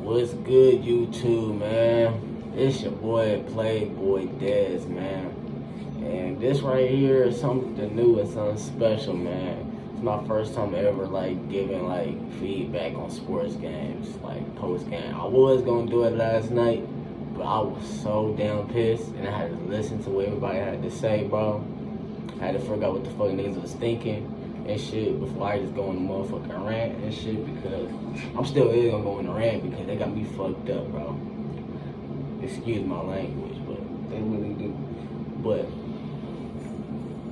What's good, YouTube, man? It's your boy Playboy Dez, man. And this right here is something new and something special, man. It's my first time ever giving feedback on sports games, post game. I was gonna do it last night, but I was so damn pissed and I had to listen to what everybody had to say, bro. I had to figure out what the fuck niggas was thinking and shit before I just go on the motherfucking rant and shit, because I'm still gonna go on the rant because they got me fucked up, bro. Excuse my language, but they really do. But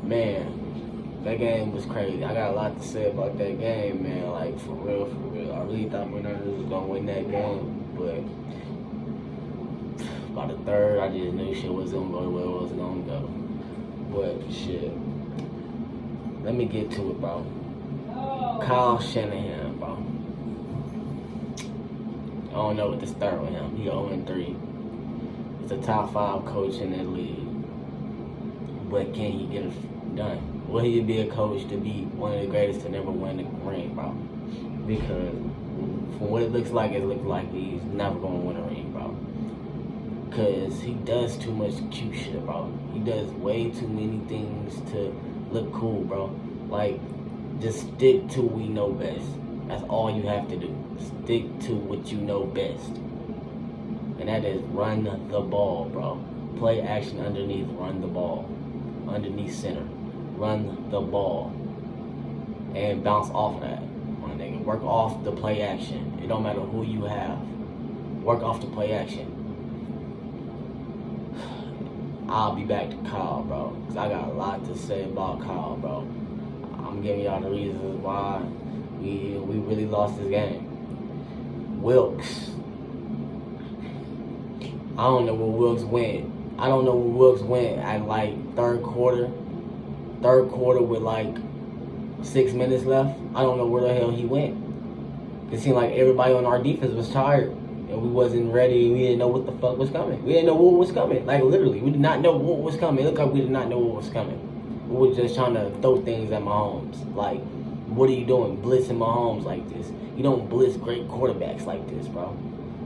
man, that game was crazy. I got a lot to say about that game, man. Like for real, for real. I really thought Bernardo was gonna win that game, but by the third, I just knew shit was gonna go the way it was gonna go. But shit. Let me get to it, bro. Kyle Shanahan, bro. I don't know what to start with him. He 0-3. He's a top 5 coach in the league. But can he get it done? Will he be a coach to be one of the greatest to never win the ring, bro? Because from what it looks like he's never going to win a ring, bro. Because he does too much cute shit, bro. He does way too many things to look cool, bro. Just stick to what we know best. That's all you have to do. Stick to what you know best. And that is run the ball, bro. Play action underneath, run the ball. Underneath center. Run the ball. And bounce off of that, my nigga. Work off the play action. It don't matter who you have. Work off the play action. I'll be back to Kyle, bro, because I got a lot to say about Kyle, bro. I'm giving y'all the reasons why we really lost this game. Wilks. I don't know where Wilks went. I don't know where Wilks went at third quarter. Third quarter with 6 minutes left. I don't know where the hell he went. It seemed like everybody on our defense was tired. And we wasn't ready. We didn't know what the fuck was coming. We didn't know what was coming. Literally, we did not know what was coming. It looked like we did not know what was coming. We were just trying to throw things at Mahomes. What are you doing? Blitzing Mahomes like this. You don't blitz great quarterbacks like this, bro.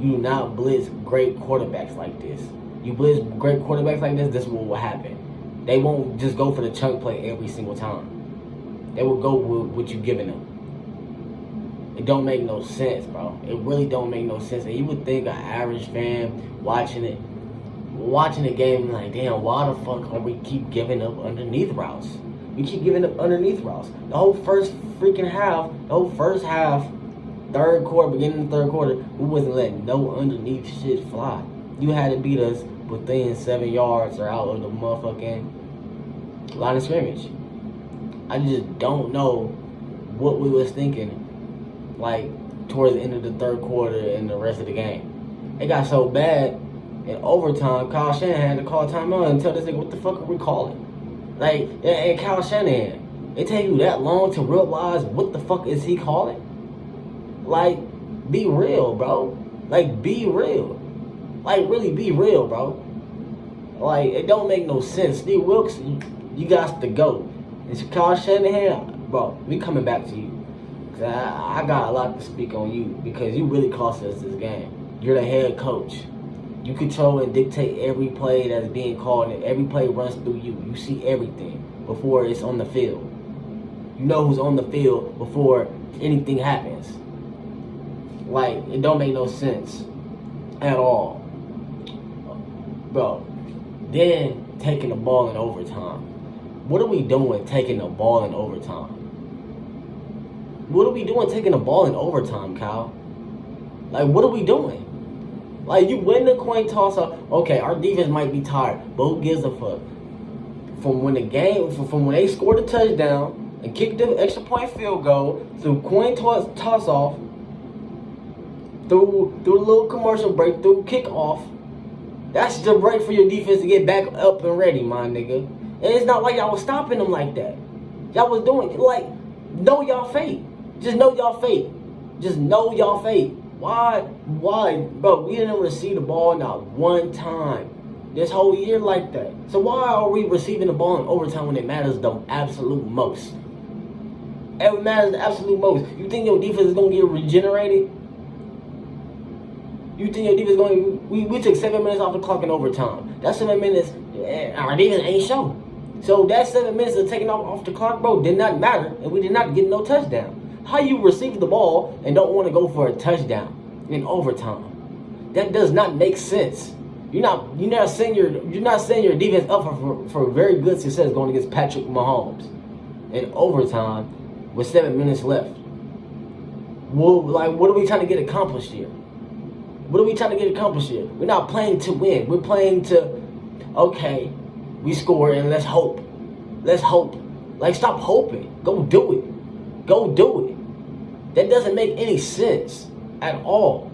You do not blitz great quarterbacks like this. You blitz great quarterbacks like this is what will happen. They won't just go for the chunk play every single time. They will go with what you're giving them. It don't make no sense, bro. It really don't make no sense. And you would think an average fan watching the game damn, why the fuck are we keep giving up underneath routes? We keep giving up underneath routes. The whole first half, third quarter, beginning of the third quarter, we wasn't letting no underneath shit fly. You had to beat us within 7 yards or out of the motherfucking line of scrimmage. I just don't know what we was thinking towards the end of the third quarter and the rest of the game. It got so bad in overtime, Kyle Shanahan had to call timeout and tell this nigga what the fuck are we calling. And Kyle Shanahan, it take you that long to realize what the fuck is he calling? Be real, bro. Be real. Really be real, bro. It don't make no sense. Steve Wilks, you got to go. It's Kyle Shanahan, bro, we coming back to you. I got a lot to speak on you because you really cost us this game. You're the head coach. You control and dictate every play that's being called, and every play runs through you. You see everything before it's on the field. You know who's on the field before anything happens. It don't make no sense at all. Bro, then taking the ball in overtime. What are we doing taking the ball in overtime? What are we doing taking the ball in overtime, Kyle? What are we doing? You win the coin toss up. Okay, our defense might be tired, but who gives a fuck? From when they scored the touchdown and kicked the extra point field goal, through coin toss off, through a little commercial break, through kickoff, that's the break for your defense to get back up and ready, my nigga. And it's not like y'all was stopping them like that. Y'all was doing know y'all fate. Just know y'all fate. Just know y'all fate. Why, bro? We didn't receive the ball not one time this whole year like that. So why are we receiving the ball in overtime when it matters the absolute most? It matters the absolute most. You think your defense is gonna get regenerated? You think your defense going? We took 7 minutes off the clock in overtime. That 7 minutes, our defense ain't show. So that 7 minutes of taking off the clock, bro, did not matter, and we did not get no touchdown. How you receive the ball and don't want to go for a touchdown in overtime? That does not make sense. You're not setting your defense up for very good success going against Patrick Mahomes in overtime with 7 minutes left. Well, like, what are we trying to get accomplished here? What are we trying to get accomplished here? We're not playing to win. We're playing to, okay, we score and let's hope. Let's hope. Like, stop hoping. Go do it. Go do it. That doesn't make any sense at all.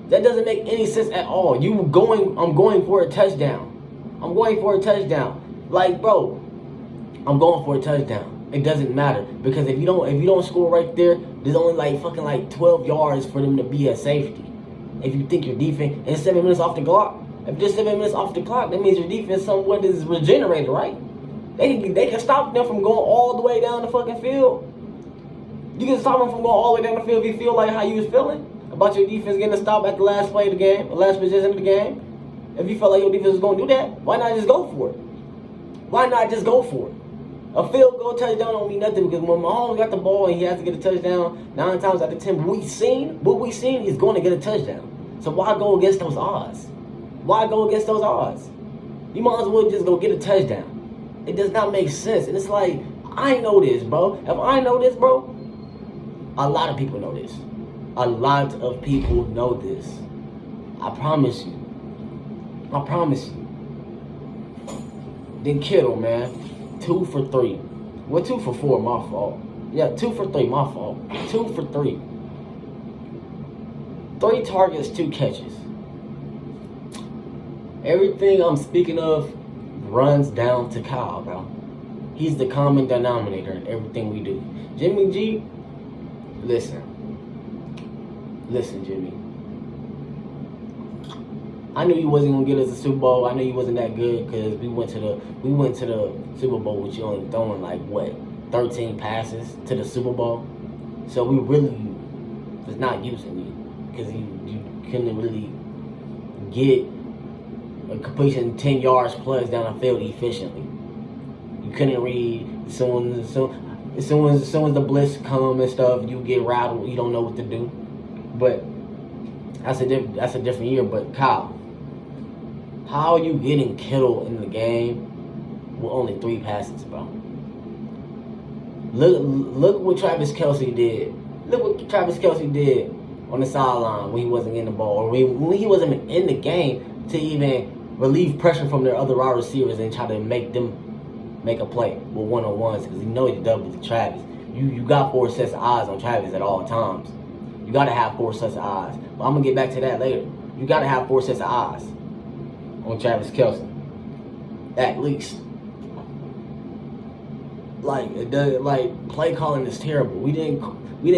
That doesn't make any sense at all. I'm going for a touchdown. I'm going for a touchdown. Like, bro, I'm going for a touchdown. It doesn't matter, because if you don't score right there, there's only like 12 yards for them to be a safety. If you think your defense, and 7 minutes off the clock. If there's 7 minutes off the clock, that means your defense somewhat is regenerated, right? They can stop them from going all the way down the fucking field. You can stop them from going all the way down the field if you feel like how you was feeling about your defense getting a stop at the last play of the game, the last possession of the game. If you felt like your defense was going to do that, why not just go for it? Why not just go for it? A field goal touchdown don't mean nothing, because when Mahomes got the ball and he has to get a touchdown 9 times out of 10, what we seen, he's going to get a touchdown. So why go against those odds? Why go against those odds? You might as well just go get a touchdown. It does not make sense. And it's like, I know this, bro. If I know this, bro, a lot of people know this. A lot of people know this. I promise you. I promise you. Then Kittle, man. 2 for 3. Well, 2 for 4, my fault. Yeah, 2 for 3, my fault. 2 for 3. 3 targets, 2 catches. Everything I'm speaking of runs down to Kyle, bro. He's the common denominator in everything we do. Jimmy G, listen. Listen, Jimmy. I knew you wasn't gonna get us a Super Bowl. I knew you wasn't that good, because we went to the Super Bowl with you only throwing 13 passes to the Super Bowl. So we really was not using you, because you couldn't really get a completion 10 yards plus down the field efficiently. You couldn't read. As soon as the blitz come and stuff, you get rattled. You don't know what to do. But that's a different year. But Kyle, how are you getting Kittle in the game with only 3 passes, bro? Look what Travis Kelce did. Look what Travis Kelce did on the sideline when he wasn't getting the ball, or when he wasn't in the game to even relieve pressure from their other wide receivers and try to make them make a play with one-on-ones, because you know you double to Travis. You got 4 sets of eyes on Travis at all times. You got to have 4 sets of eyes. But I'm going to get back to that later. You got to have 4 sets of eyes on Travis Kelce. At least. Play calling is terrible. We didn't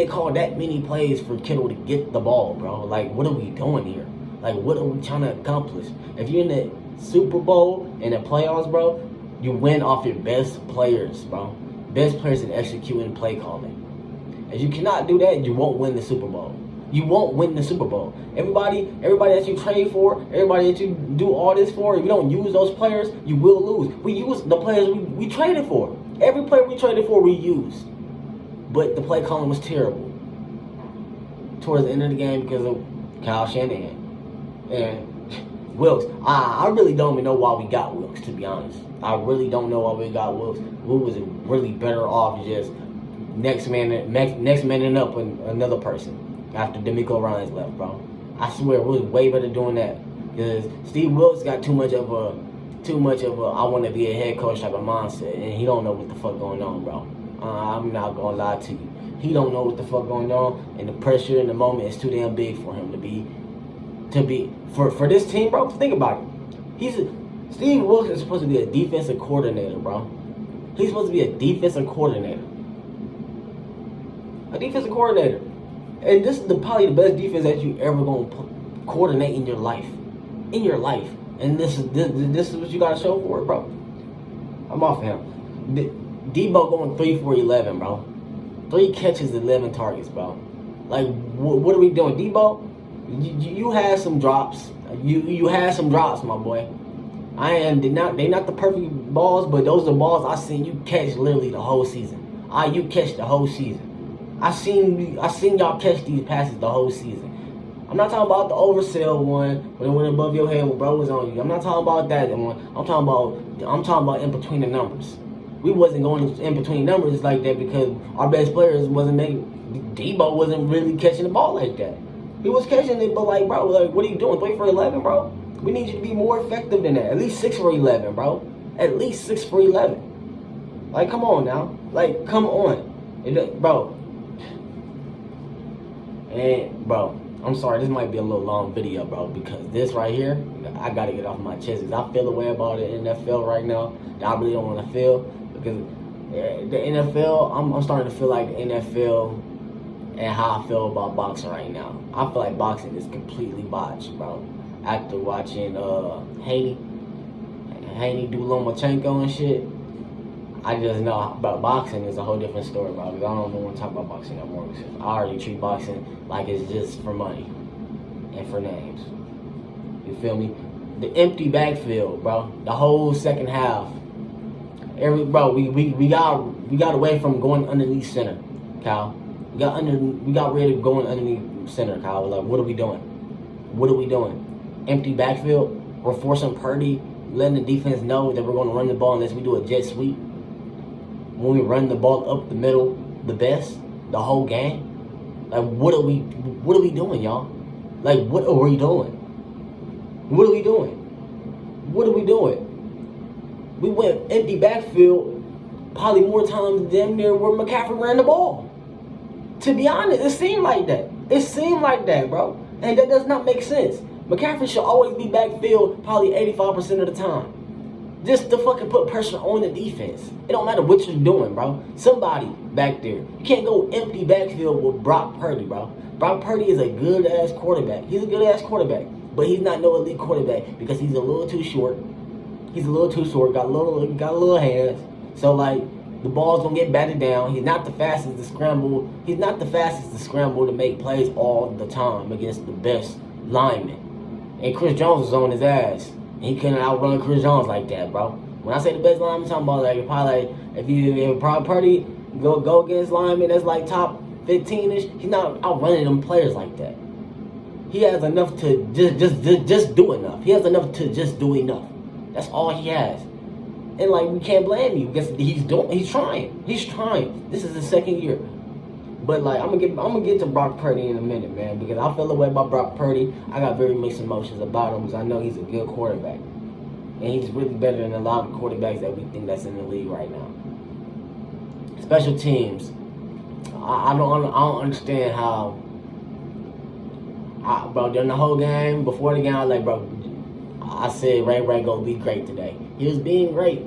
call that many plays for Kittle to get the ball, bro. Like, what are we doing here? Like, what are we trying to accomplish? If you're in the Super Bowl and the playoffs, bro, you win off your best players, bro. Best players in executing play calling. If you cannot do that, you won't win the Super Bowl. You won't win the Super Bowl. Everybody that you trade for, everybody that you do all this for, if you don't use those players, you will lose. We use the players we traded for. Every player we traded for, we used. But the play calling was terrible towards the end of the game because of Kyle Shanahan. And Wilks, I really don't even know why we got Wilks, to be honest. I really don't know why we got Wilks. We was really better off just next man up with another person after DeMeco Ryans left, bro. I swear, we was way better doing that, because Steve Wilks got too much of a I want to be a head coach type of mindset, and he don't know what the fuck going on, bro. I'm not gonna lie to you. He don't know what the fuck going on, and the pressure in the moment is too damn big for him to be for this team, bro. Think about it. Steve Wilks is supposed to be a defensive coordinator, bro. He's supposed to be a defensive coordinator. A defensive coordinator. And this is probably the best defense that you ever gonna coordinate in your life. In your life. And this is what you gotta show for it, bro. I'm off him. Debo going 3 for 11, bro. 3 catches, 11 targets, bro. Like, what are we doing? Debo, You had some drops. You had some drops, my boy. They not the perfect balls, but those are balls I seen you catch literally the whole season. You catch the whole season. I seen y'all catch these passes the whole season. I'm not talking about the oversell one when it went above your head when bro was on you. I'm not talking about that one. I'm talking about in between the numbers. We wasn't going in between numbers like that because our best players wasn't making. Debo wasn't really catching the ball like that. He was catching it, but like, bro, like, what are you doing? 3 for 11, bro? We need you to be more effective than that. At least 6 for 11, bro. At least 6 for 11. Like, come on now. Like, come on. Bro. And, bro, I'm sorry. This might be a little long video, bro, because this right here, I got to get off my chest. Because I feel a way about the NFL right now that I really don't want to feel. Because the NFL, I'm starting to feel like the NFL and how I feel about boxing right now. I feel like boxing is completely botched, bro. After watching Haney do Lomachenko and shit, I just know about boxing is a whole different story, bro. Because I don't want to talk about boxing no more. Because I already treat boxing like it's just for money and for names. You feel me? The empty backfield, bro. The whole second half. We got away from going underneath center, Kyle. We got rid of going underneath center, Kyle. Like, what are we doing? What are we doing? Empty backfield. We're forcing Purdy, letting the defense know that we're going to run the ball unless we do a jet sweep. When we run the ball up the middle, the best, the whole game. Like, what are we doing, y'all? Like, what are we doing? What are we doing? What are we doing? We went empty backfield probably more times damn near where McCaffrey ran the ball. To be honest, it seemed like that. It seemed like that, bro. And that does not make sense. McCaffrey should always be backfield probably 85% of the time. Just to fucking put pressure on the defense. It don't matter what you're doing, bro. Somebody back there. You can't go empty backfield with Brock Purdy, bro. Brock Purdy is a good-ass quarterback. He's a good-ass quarterback. But he's not no elite quarterback because he's a little too short. He's a little too short, got little hands. So, like, the ball's going to get batted down. He's not the fastest to scramble. He's not the fastest to scramble to make plays all the time against the best linemen. And Chris Jones was on his ass. And he couldn't outrun Chris Jones like that, bro. When I say the best lineman, I'm talking about, like, probably, like, if Purdy go against linemen that's, like, top 15-ish, he's not outrunning them players like that. He has enough to just do enough. He has enough to just do enough. That's all he has. And, like, we can't blame you because he's trying. He's trying. This is his second year. But, like, I'm gonna get to Brock Purdy in a minute, man, because I feel the way about Brock Purdy. I got very mixed emotions about him because I know he's a good quarterback. And he's really better than a lot of quarterbacks that we think that's in the league right now. Special teams. I don't understand how. Bro, during the whole game, before the game, I was like, bro, I said Ray gonna be great today. He was being great.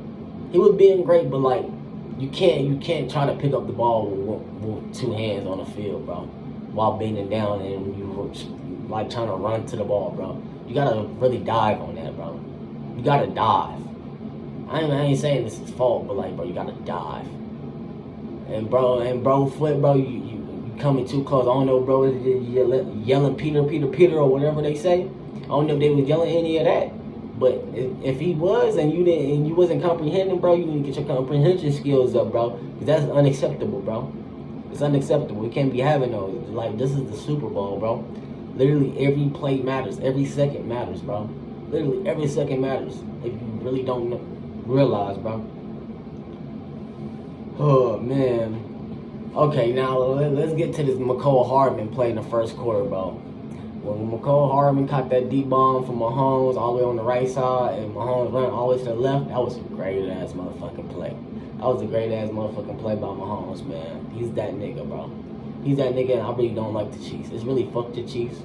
He was being great, but, like, you can't try to pick up the ball with 2 hands on the field, bro, while bending down and you like trying to run to the ball, bro. You gotta really dive on that, bro. You gotta dive. I ain't saying this is fault, but, like, bro, you gotta dive. And bro, Flip, bro, you coming too close. I don't know, bro, yelling Peter or whatever they say. I don't know if they was yelling any of that. But if he was and you wasn't comprehending, bro, you need to get your comprehension skills up, bro. Because that's unacceptable, bro. It's unacceptable. We can't be having those. Like, this is the Super Bowl, bro. Literally every play matters. Every second matters, bro. Literally every second matters. If you really don't realize, bro. Oh, man. Okay, now let's get to this Mecole Hardman play in the first quarter, bro. When Mecole Hardman caught that deep bomb from Mahomes all the way on the right side and Mahomes ran all the way to the left, that was a great-ass motherfucking play. That was a great-ass motherfucking play by Mahomes, man. He's that nigga, bro. He's that nigga, and I really don't like the Chiefs. It's really fuck the Chiefs.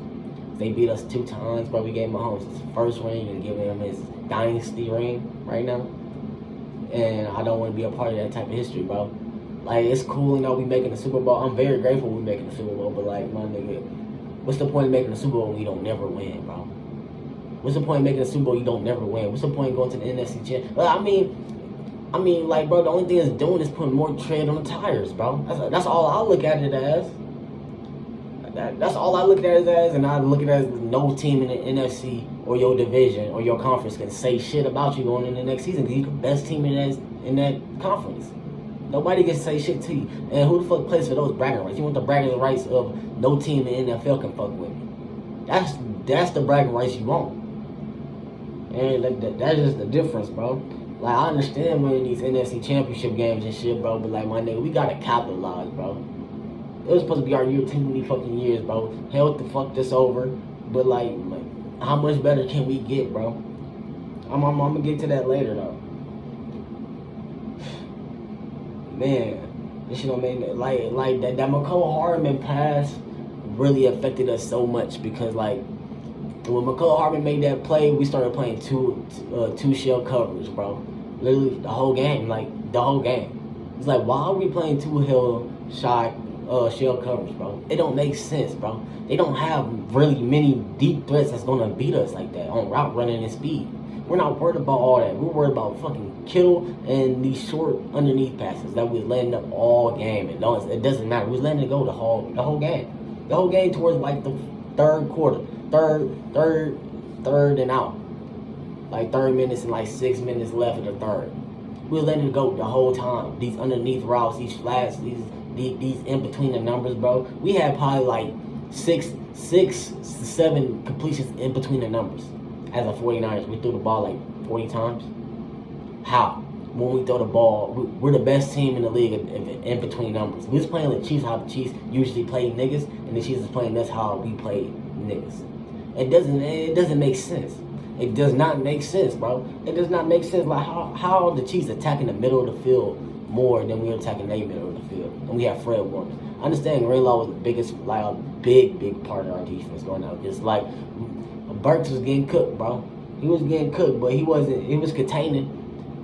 They beat us 2 times, bro. We gave Mahomes his first ring and giving him his dynasty ring right now. And I don't want to be a part of that type of history, bro. Like, it's cool, you know, we making the Super Bowl. I'm very grateful we making the Super Bowl, but, like, my nigga, what's the point of making the Super Bowl when you don't never win, bro? What's the point of making the Super Bowl you don't never win? What's the point of going to the NFC Championship? Well, I mean, like, bro, the only thing it's doing is putting more tread on the tires, bro. That's all I look at it as. That's all I look at it as, and I look at it as no team in the NFC or your division or your conference can say shit about you going in the next season because you're the best team in that conference. Nobody can say shit to you. And who the fuck plays for those bragging rights? You want the bragging rights of no team in the NFL can fuck with me. That's the bragging rights you want. And that's just the difference, bro. Like, I understand winning these NFC championship games and shit, bro, but like, my nigga, we gotta capitalize, bro. It was supposed to be our year too many fucking years, bro. Hell to fuck this over. But like how much better can we get, bro? I'm gonna get to that later though. Man, this shit don't make like that McCole Hardman pass really affected us so much because like when McCole Hardman made that play, we started playing two shell coverage, bro. Literally the whole game, It's like, why are we playing two shell coverage, bro? It don't make sense, bro. They don't have really many deep threats that's gonna beat us like that on route running and speed. We're not worried about all that. We're worried about fucking Kittle and these short underneath passes that we're letting up all game. And no, it doesn't matter. We're letting it go the whole game. The whole game towards like the third quarter. Third and out. Like 30 minutes and like 6 minutes left of the third. We're letting it go the whole time. These underneath routes, these flats, these in between the numbers, bro. We had probably like six to seven completions in between the numbers. As a 49ers, we threw the ball like 40 times. How? When we throw the ball, we're the best team in the league in between numbers. We was playing the Chiefs how the Chiefs usually play niggas, and the Chiefs is playing us how we play niggas. It doesn't make sense. It does not make sense, bro. It does not make sense. Like how the Chiefs attacking the middle of the field more than we're attacking their middle of the field, and we have Fred Warner. I understand Greenlaw was the biggest, like a big part of our defense going out. Just like Burks was getting cooked, bro. He was getting cooked, but he wasn't. He was containing.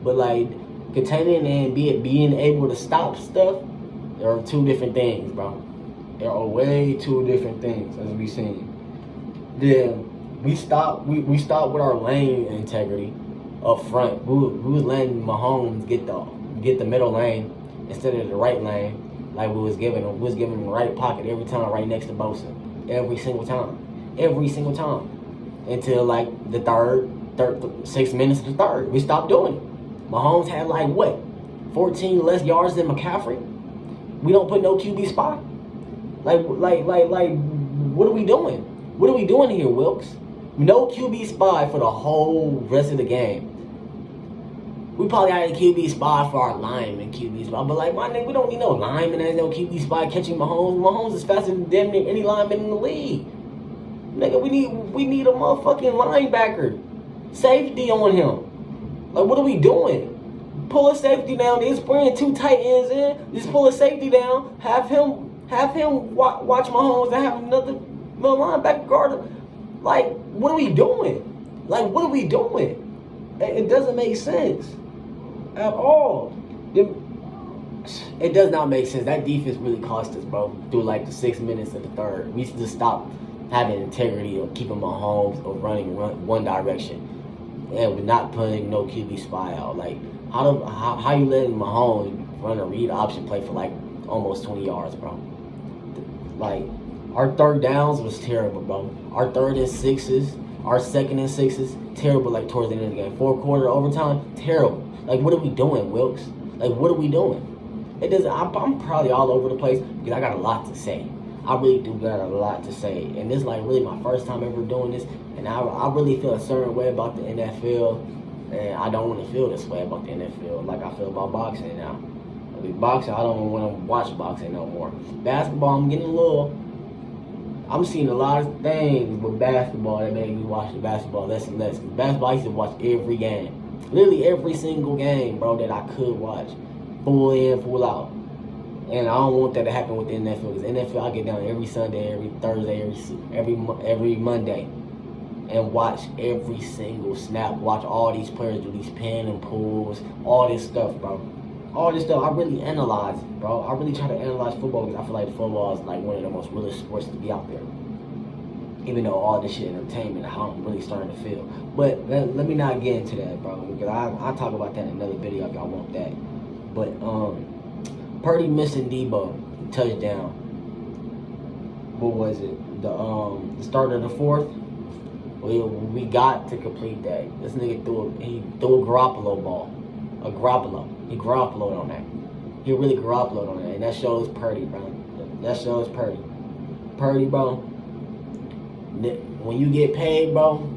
But like containing and being able to stop stuff, there are two different things, bro. There are way two different things, as we seen. Then we stopped with our lane integrity up front. We was letting Mahomes get the middle lane instead of the right lane. Like we was giving him the right pocket every time, right next to Bosa, every single time, until like the third 6 minutes of the third, we stopped doing it. Mahomes had like what, 14 less yards than McCaffrey. We don't put no QB spot. Like, what are we doing? What are we doing here, Wilkes? No QB spot for the whole rest of the game. We probably had a QB spot for our lineman QB spot, but like, my nigga, we don't need no lineman as no QB spot catching Mahomes. Mahomes is faster than damn near any lineman in the league. Nigga, we need a motherfucking linebacker. Safety on him. Like, what are we doing? Pull a safety down. Just bring two tight ends in. Just pull a safety down. Have him watch Mahomes and have another linebacker guard him. Like, what are we doing? Like, what are we doing? It doesn't make sense at all. It does not make sense. That defense really cost us, bro. Through like the 6 minutes of the third, we just stopped having integrity or keeping Mahomes or running one direction. And we're not putting no QB spy out. Like, how you letting Mahomes run a read option play for like almost 20 yards, bro? Like, our third downs was terrible, bro. Our third and sixes, our second and sixes, terrible. Like towards the end of the game, fourth quarter overtime, terrible. Like, what are we doing, Wilkes? Like, what are we doing? It doesn't. I'm probably all over the place because I got a lot to say. I really do got a lot to say, and this is like really my first time ever doing this. And I really feel a certain way about the NFL, and I don't want to feel this way about the NFL like I feel about boxing now. With boxing, I don't want to watch boxing no more. Basketball, I'm seeing a lot of things with basketball that make me watch the basketball less and less. Basketball, I used to watch every game. Literally every single game, bro, that I could watch. Full in, full out. And I don't want that to happen with the NFL, because the NFL, I get down every Sunday, every Thursday, every Monday, and watch every single snap. Watch all these players do these pin and pulls, all this stuff, bro. All this stuff, I really analyze it, bro. I really try to analyze football because I feel like football is like one of the most realest sports to be out there. Even though all this shit entertainment, how I'm really starting to feel. But let me not get into that, bro, because I'll talk about that in another video if y'all want that. But Purdy missing Debo touchdown. what was it? The start of the fourth. We got to complete that. This nigga threw a Garoppolo ball. A Garoppolo. He Garoppolo'd on that. He really Garoppolo'd on that. And that shows Purdy, bro. That shows Purdy. Purdy, bro. When you get paid, bro,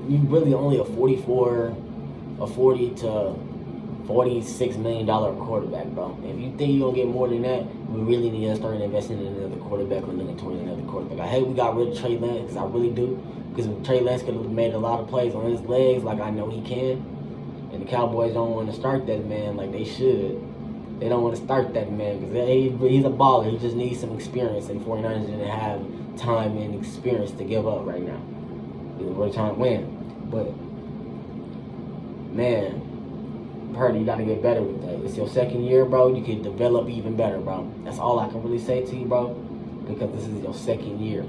you really only a 40 to $46 million quarterback, bro. If you think you're gonna get more than that, we really need to start investing in another quarterback or looking towards another quarterback. I hate we got rid of Trey Lance, because I really do. Because Trey Lance could have made a lot of plays on his legs, like I know he can. And the Cowboys don't want to start that man like they should. They don't want to start that man because he's a baller. He just needs some experience, and 49ers didn't have time and experience to give up right now. We're trying to win. But, man, Purdy, you got to get better with that. It's your second year, bro. You can develop even better, bro. That's all I can really say to you, bro, because this is your second year.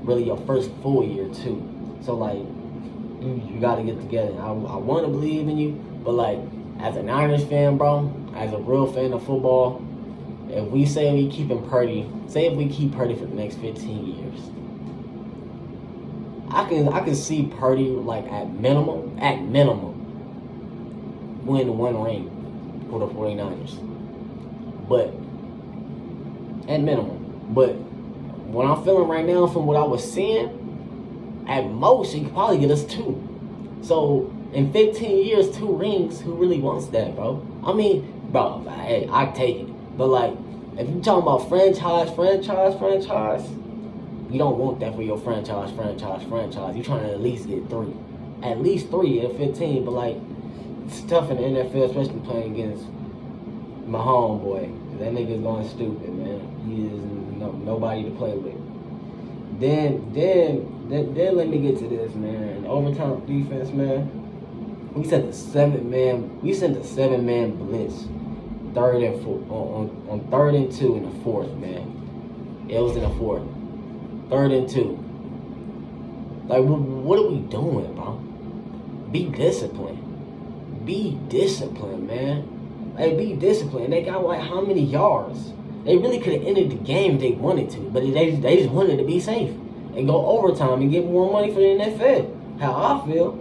Really your first full year, too. So, like, you got to get together. I want to believe in you, but, like, as a Niners fan, bro, as a real fan of football, if we say we keep Purdy, say if we keep Purdy for the next 15 years, I can see Purdy, like, at minimum, win one ring for the 49ers. But, at minimum. But, what I'm feeling right now from what I was seeing, at most, he could probably get us 2. So, in 15 years, 2 rings, who really wants that, bro? I mean, bro, hey, I take it. But, like, if you're talking about franchise, you don't want that for your franchise. You're trying to at least get 3. At least 3 at 15, but, like, it's tough in the NFL, especially playing against my homeboy. That nigga's going stupid, man. He is nobody to play with. Then let me get to this, man. Overtime defense, man. We sent the 7-man blitz, on 3rd and 2 in the 4th, man. It was in the 4th. 3rd and 2. Like, what are we doing, bro? Be disciplined. Be disciplined, man. Like, be disciplined. They got, like, how many yards? They really could have ended the game if they wanted to, but they just wanted to be safe and go overtime and get more money for the NFL. How I feel.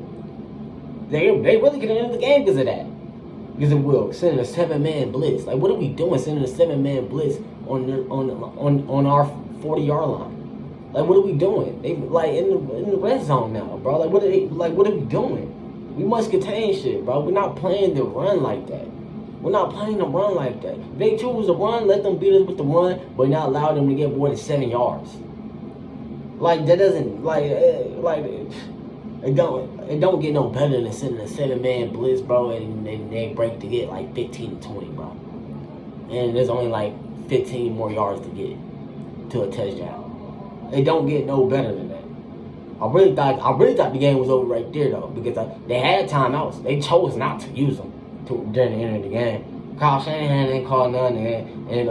They really could have ended the game because of that. Because it will. Sending a 7-man blitz. Like, what are we doing sending a 7-man blitz on our 40-yard line? Like, what are we doing? They like in the red zone now, bro. Like, what are we doing? We must contain shit, bro. We're not playing the run like that. We're not playing the run like that. If they choose to run, let them beat us with the run, but not allow them to get more than 7 yards. Like, that doesn't It don't get no better than sending a 7-man blitz, bro, and they break to get like 15 to 20, bro. And there's only like 15 more yards to get to a touchdown. It don't get no better than that. I really thought the game was over right there, though, because they had timeouts. They chose not to use them during the end of the game. Kyle Shanahan ain't called none, and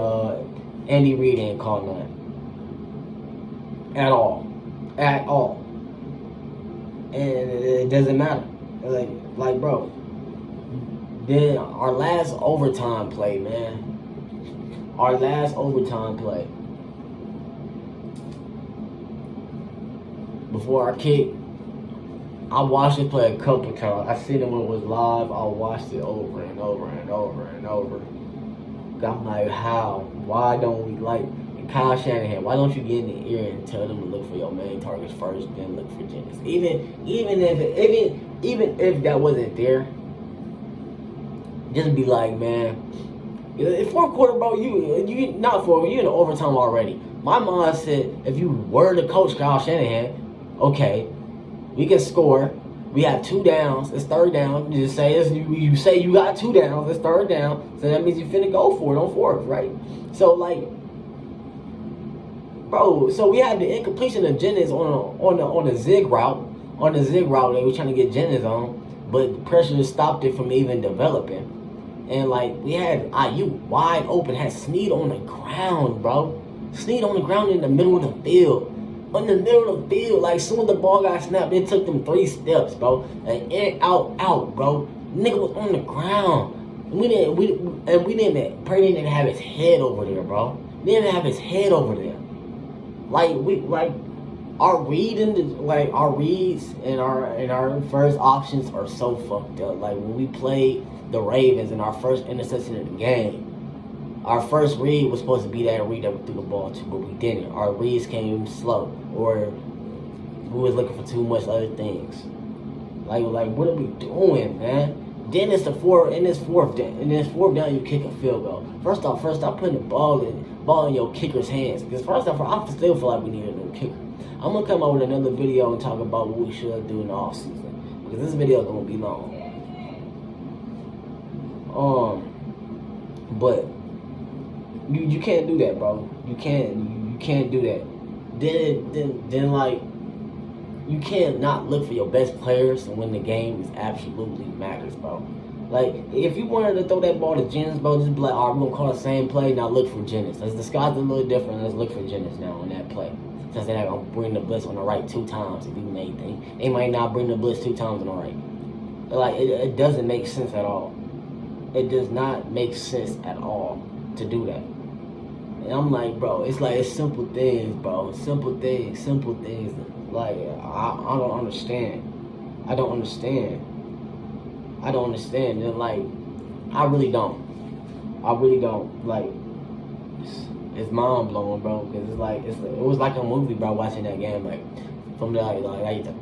Andy Reid ain't called none. At all. And it doesn't matter. Like, bro. Then our last overtime play, man. Before our kick, I watched it play a couple times. I seen it when it was live. I watched it over and over. I'm like, how? Why don't we like Kyle Shanahan? Why don't you get in the ear and tell them to look for your main targets first, then look for Jennings? Even if that wasn't there, just be like, man, in 4th quarter, bro, you not 4, you in the overtime already. My mom said, if you were the coach, Kyle Shanahan, okay, we can score. We have 2 downs. It's 3rd down. You just say you say you got 2 downs. It's 3rd down. So that means you finna go for it on 4th, right? So like, bro. So we had the incompletion of Jennings on the zig route. On the zig route, they were trying to get Jennings on, but the pressure stopped it from even developing. And like, we had Ayuk wide open, had Snead on the ground, bro. Snead on the ground in the middle of the field. In the middle of the field, like, soon as the ball got snapped, it took them 3 steps, bro. And in, out, bro. Nigga was on the ground. Purdy didn't have his head over there, bro. He didn't have his head over there. Our reads and our first options are so fucked up. Like when we played the Ravens in our first interception of the game, our first read was supposed to be that read that we threw the ball to, but we didn't. Our reads came slow, or we was looking for too much other things. Like what are we doing, man? Then it's fourth down, you kick a field goal. First off, putting the ball in your kicker's hands. Because first off, I still feel like we need a new kicker. I'm gonna come out with another video and talk about what we should do in the off season, because this video is gonna be long. But you can't do that, bro. You can't do that. Then like, you can't not look for your best players when the game is absolutely matters, bro. Like, if you wanted to throw that ball to Jennings, bro, just be like, all right, we're gonna call the same play, now look for Jennings. Let's disguise it a little different, let's look for Jennings now on that play. Since they're not gonna bring the blitz on the right 2 times, if even anything. They might not bring the blitz 2 times on the right. Like, it doesn't make sense at all. It does not make sense at all to do that. And I'm like, bro, it's simple things, bro. Simple things. Like, I don't understand. I don't understand. And like, I really don't. Like, it's mind blowing, bro. Because it was like a movie, bro. Watching that game, like from the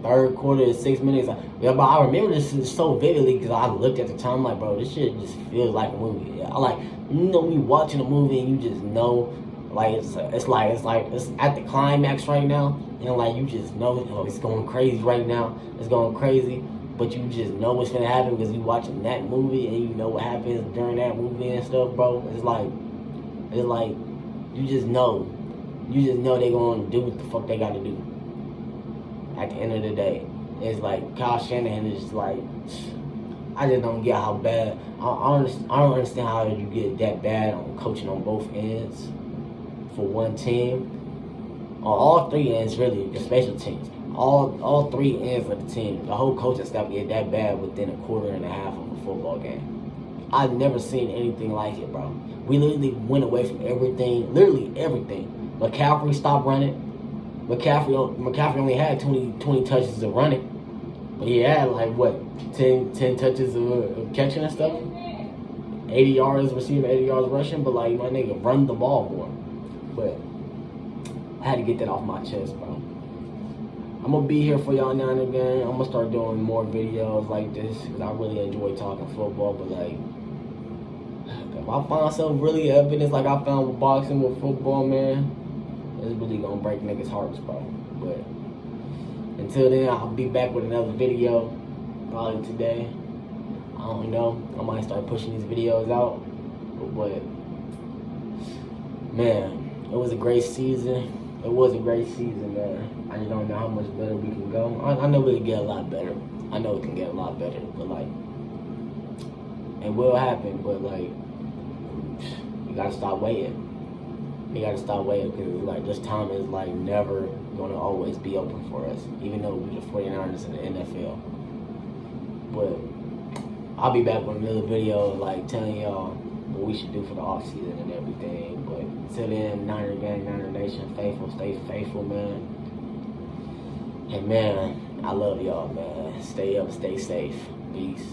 third quarter to 6 minutes. But I remember this so vividly because I looked at the time, like, bro, this shit just feels like a movie. We watching a movie and you just know, like it's at the climax right now, and like you just know it's going crazy right now. It's going crazy, but you just know what's gonna happen because you watching that movie and you know what happens during that movie and stuff, bro. It's like you just know they're gonna do what the fuck they gotta do. At the end of the day, it's like Kyle Shanahan is just like, I just don't get how bad. I don't understand how you get that bad on coaching on both ends for one team. On all 3 ends, really, the special teams. All 3 ends of the team. The whole coaching staff get that bad within a quarter and a half of a football game. I've never seen anything like it, bro. We literally went away from everything, literally everything. McCaffrey stopped running. McCaffrey only had 20 touches of running. But he had 10 touches of catching and stuff. 80 yards receiving, 80 yards rushing. But my nigga, run the ball more. But I had to get that off my chest, bro. I'm gonna be here for y'all now and again. I'm gonna start doing more videos like this because I really enjoy talking football. But if I find some really evidence like I found with boxing, with football, man, it's really gonna break niggas' hearts, bro. But until then, I'll be back with another video, probably today. I don't know. I might start pushing these videos out. But man, it was a great season. Man. I just don't know how much better we can go. I know we can get a lot better. But it will happen. But you gotta stop waiting. Because this time is never gonna always be open for us, even though we're the 49ers in the NFL. But I'll be back with another video, telling y'all what we should do for the off season and everything. But until then, Niner Gang, Niner Nation, stay faithful, man. And man, I love y'all, man. Stay up, stay safe. Peace.